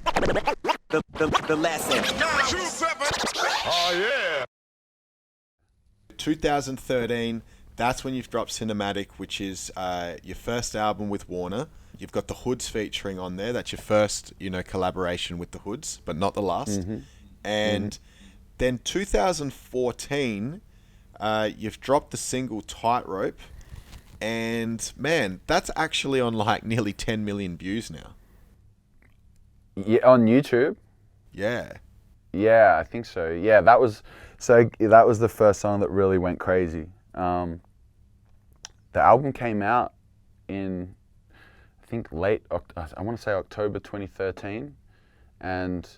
The lesson. 2013, that's when you've dropped Cinematic, which is your first album with Warner. You've got the Hoods featuring on there. That's your first, collaboration with the Hoods, but not the last. Mm-hmm. And then 2014, you've dropped the single Tightrope. And, man, that's actually on like nearly 10 million views now. Yeah, on YouTube? Yeah. Yeah, I think so. Yeah, that was the first song that really went crazy. The album came out in, I think I want to say October 2013, and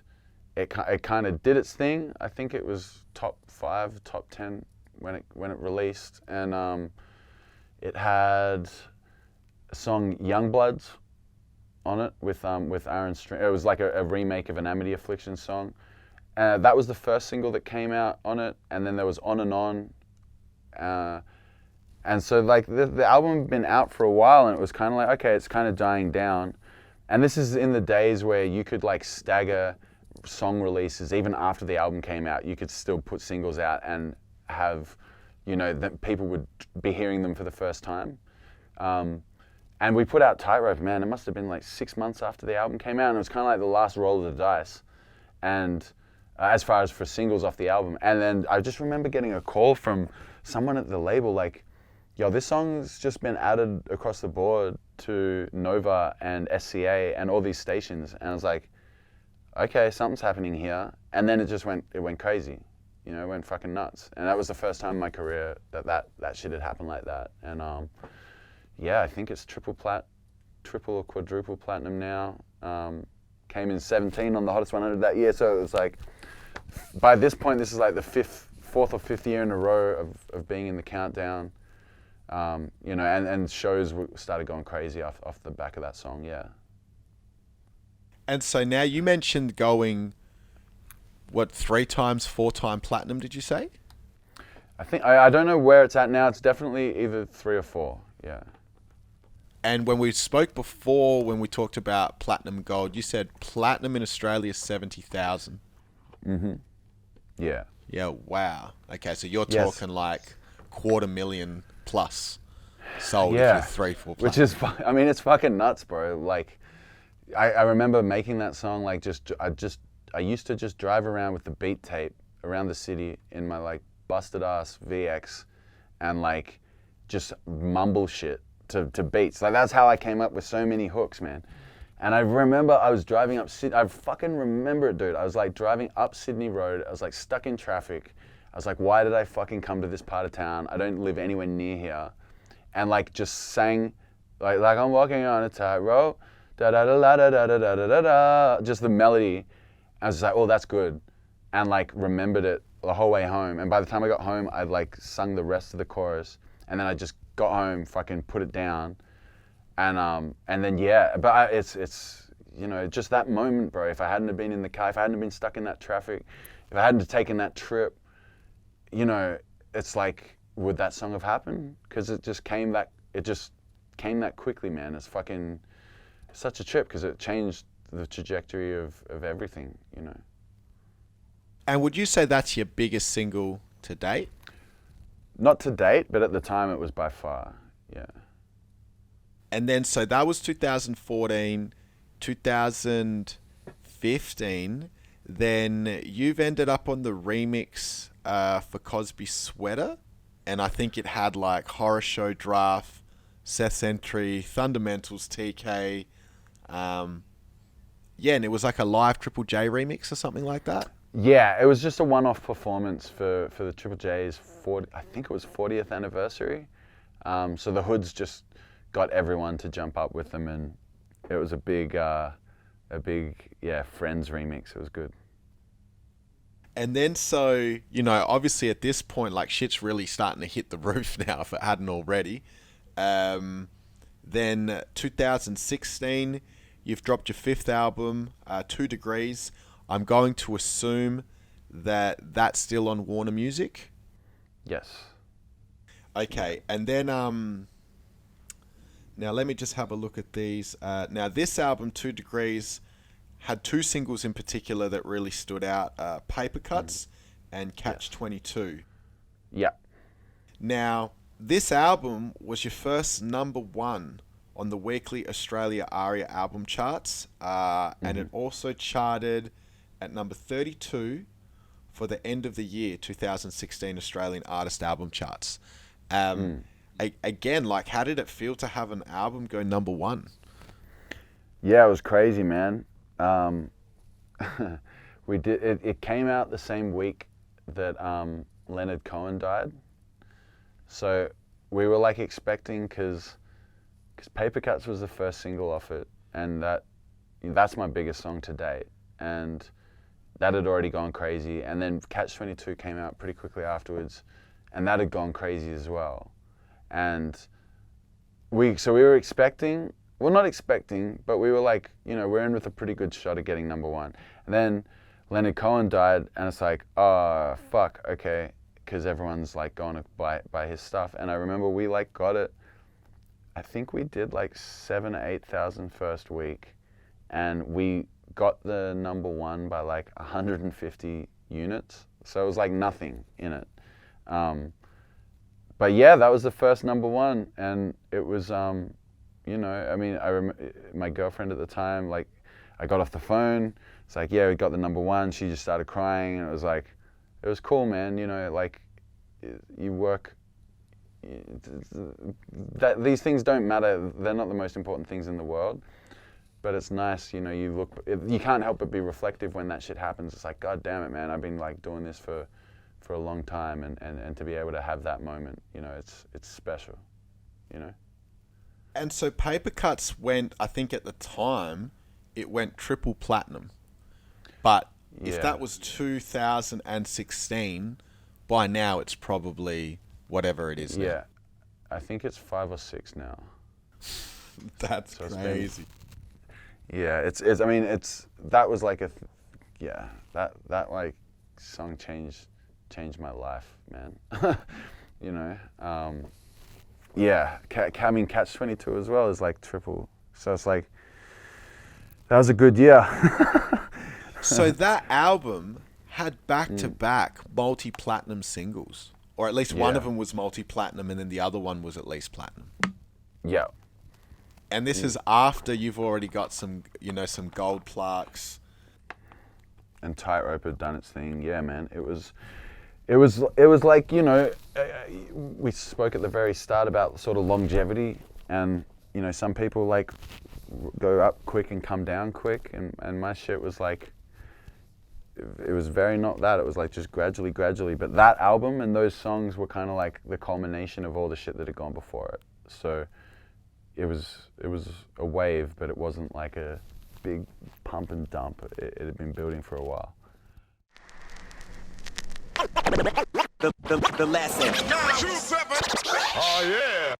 it kind of did its thing. I think it was top 5, top 10 when it released, and it had a song Youngbloods on it with Aaron String. It was like a remake of an Amity Affliction song. That was the first single that came out on it, and then there was On and On. And so like the album had been out for a while, and it was kind of like, okay, it's kind of dying down. And this is in the days where you could like stagger song releases. Even after the album came out, you could still put singles out and have, that people would be hearing them for the first time. And we put out Tightrope, man, it must have been like 6 months after the album came out, and it was kind of like the last roll of the dice. And as far as for singles off the album. And then I just remember getting a call from someone at the label like, yo, this song's just been added across the board to Nova and SCA and all these stations. And I was like, okay, something's happening here. And then it went crazy. It went fucking nuts. And that was the first time in my career that shit had happened like that. And yeah, I think it's triple or quadruple platinum now. Came in 17 on the Hottest 100 that year. So it was like, by this point, this is like the fourth or fifth year in a row of being in the countdown. And shows started going crazy off the back of that song, yeah. And so now you mentioned going, 3 times, 4 time platinum, did you say? I think, I don't know where it's at now. It's definitely either 3 or 4, yeah. And when we spoke before, when we talked about platinum gold, you said platinum in Australia is 70,000. Mm-hmm. Yeah. Yeah, wow. Okay, so you're talking like 250,000 plus sold if you're 3, 4 platinum. Which is, it's fucking nuts, bro. Like, I remember making that song, like, I used to just drive around with the beat tape around the city in my, like, busted ass VX and, like, just mumble shit to beats. Like, that's how I came up with so many hooks, man. And I remember I was driving up Sydney. I fucking remember it, dude. I was like driving up Sydney Road. I was like stuck in traffic. I was like, why did I fucking come to this part of town? I don't live anywhere near here. And like just sang, like I'm walking on a tightrope, da da da da da da da da da da. Just the melody. I was just like, oh, that's good. And like remembered it the whole way home. And by the time I got home, I'd like sung the rest of the chorus. And then I just got home, fucking put it down. And then but it's just that moment, bro. If I hadn't have been in the car, if I hadn't have been stuck in that traffic, if I hadn't have taken that trip, it's like, would that song have happened? Because it just came that quickly, man. It's fucking such a trip because it changed the trajectory of everything, And would you say that's your biggest single to date? Not to date, but at the time it was by far, yeah. And then, so that was 2014, 2015. Then you've ended up on the remix for Cosby Sweater. And I think it had like Horror Show Draft, Seth's Entry, Fundamentals, TK. And it was like a live Triple J remix or something like that. Yeah, it was just a one-off performance for the Triple J's 40th anniversary. So the Hoods just got everyone to jump up with them, and it was a big Friends remix. It was good. And then so, obviously at this point, like shit's really starting to hit the roof now if it hadn't already. Then 2016, you've dropped your 5th album, 2 Degrees. I'm going to assume that that's still on Warner Music? Yes. Okay, and then now let me just have a look at these. Now this album, 2 Degrees, had two singles in particular that really stood out, Paper Cuts and Catch 22. Yeah. Now, this album was your first number one on the weekly Australia ARIA album charts, and it also charted at number 32 for the end of the year 2016 Australian Artist Album Charts. Again, like, how did it feel to have an album go number one? Yeah, it was crazy, man. We did it came out the same week that Leonard Cohen died. So we were like expecting, because Paper Cuts was the first single off it, and that's my biggest song to date, and that had already gone crazy. And then Catch 22 came out pretty quickly afterwards, and that had gone crazy as well. And we were expecting, well, not expecting, but we were like, we're in with a pretty good shot of getting number one. And then Leonard Cohen died, and it's like, oh fuck, okay, because everyone's like going to buy his stuff. And I remember we like got it, I think we did like 7,000 or 8,000 first week, and we got the number one by like 150 units. So it was like nothing in it. But yeah, that was the first number one, and it was, I remember my girlfriend at the time, like, I got off the phone, it's like, yeah, we got the number one. She just started crying, and it was like, it was cool, man. Like, you work, these things don't matter. They're not the most important things in the world, but it's nice, you look, you can't help but be reflective when that shit happens. It's like, God damn it, man, I've been like doing this for a long time, and to be able to have that moment, it's special, And so Paper Cuts went, I think at the time, it went triple platinum. But if that was 2016, by now it's probably whatever it is now. Yeah, I think it's 5 or 6 now. That's so crazy. That was like that like song changed my life, man. Catch 22 as well is like triple. So it's like, that was a good year. So that album had back-to-back multi-platinum singles, or at least one of them was multi-platinum, and then the other one was at least platinum. Yeah. And this is after you've already got some gold plaques. And Tightrope had done its thing. Yeah, man. It was like, we spoke at the very start about sort of longevity, and some people like go up quick and come down quick, and my shit was like, it was very not that. It was like just gradually. But that album and those songs were kind of like the culmination of all the shit that had gone before it. So it was a wave, but it wasn't like a big pump and dump. It had been building for a while. The lesson. 927. Oh yeah.